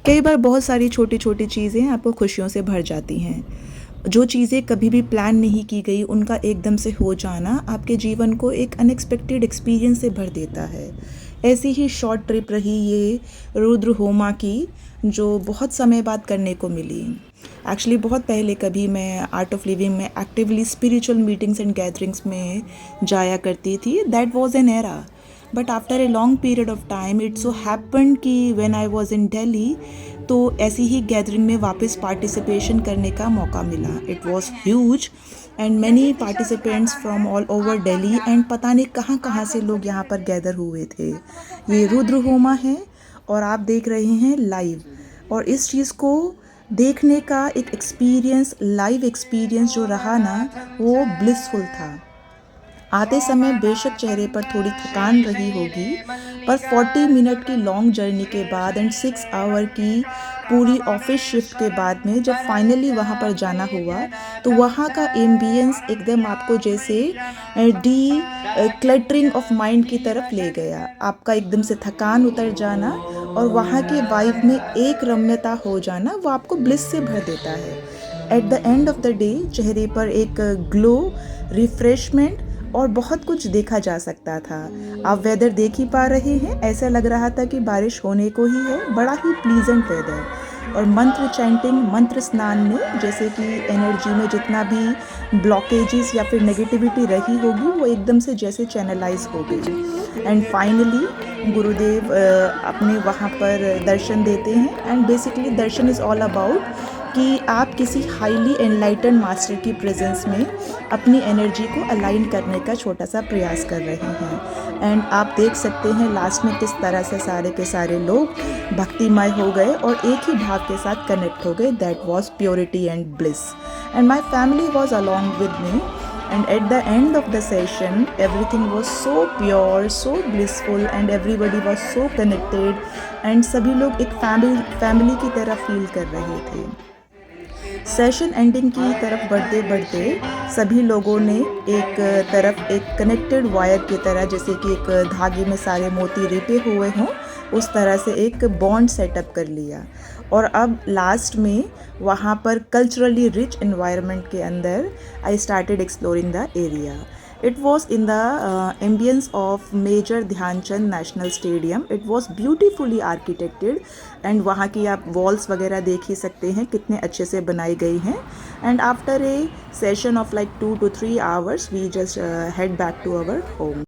कई बार बहुत सारी छोटी-छोटी चीज़ें आपको खुशियों से भर जाती हैं। जो चीज़ें कभी भी प्लान नहीं की गई, उनका एकदम से हो जाना आपके जीवन को एक अनएक्सपेक्टेड एक्सपीरियंस से भर देता है। ऐसी ही शॉर्ट ट्रिप रही ये रुद्रहोमा की, जो बहुत समय बाद करने को मिली। एक्चुअली बहुत पहले कभी मैं आर्ट ऑफ लिविंग में actively spiritual meetings and gatherings में जाया करती थी। That was an era. But after a long period of time it so happened कि when I was in Delhi, तो ऐसी ही गैदरिंग में वापस पार्टिसिपेशन करने का मौका मिला। It was huge and many participants from all over Delhi and पता नहीं कहाँ कहाँ से लोग यहाँ पर गैदर हुए थे। ये रुद्रहोमा है और आप देख रहे हैं लाइव। और इस चीज़ को देखने का एक एक्सपीरियंस, लाइव एक्सपीरियंस जो रहा ना, वो ब्लिसफुल था। आते समय बेशक चेहरे पर थोड़ी थकान रही होगी, पर 40 मिनट की लॉन्ग जर्नी के बाद एंड 6 आवर की पूरी ऑफिस शिफ्ट के बाद में जब फाइनली वहाँ पर जाना हुआ, तो वहाँ का एम्बियंस एकदम आपको जैसे डी क्लटरिंग ऑफ माइंड की तरफ ले गया। आपका एकदम से थकान उतर जाना और वहाँ के वाइब में एक रम्यता हो जाना, वो आपको ब्लिस से भर देता है। At the end of the day चेहरे पर एक ग्लो, रिफ्रेशमेंट और बहुत कुछ देखा जा सकता था। आप वेदर देख ही पा रहे हैं, ऐसा लग रहा था कि बारिश होने को ही है, बड़ा ही प्लीजेंट वेदर। और मंत्र चैंटिंग, मंत्र स्नान में जैसे कि एनर्जी में जितना भी ब्लॉकेजेस या फिर नेगेटिविटी रही होगी, वो एकदम से जैसे चैनलाइज हो गई। एंड फाइनली गुरुदेव अपने वहाँ पर दर्शन देते हैं। And basically Darshan is all about कि आप किसी हाईली एनलाइटन मास्टर की प्रेजेंस में अपनी एनर्जी को अलाइन करने का छोटा सा प्रयास कर रहे हैं। एंड आप देख सकते हैं लास्ट में किस तरह से सारे के सारे लोग भक्तिमय हो गए और एक ही भाव के साथ कनेक्ट हो गए। That was purity and bliss and my family was along with me. And at the end of the session, everything was so pure, so blissful, and everybody was so connected. And सभी लोग एक family की तरह feel कर रहे थे। Session ending की तरफ बढ़ते बढ़ते सभी लोगों ने एक तरफ एक कनेक्टेड वायर की तरह, जैसे कि एक धागे में सारे मोती रेपे हुए हों, उस तरह से एक बॉन्ड सेटअप कर लिया। और अब लास्ट में वहाँ पर कल्चरली रिच एनवायरनमेंट के अंदर I started exploring the area. It was in the ambience of Major Dhyanchand National Stadium. It was beautifully architected and वहाँ की आप walls वगैरह देख ही सकते हैं कितने अच्छे से बनाई गई हैं. And after a session of like 2 to 3 hours, we just head back to our home.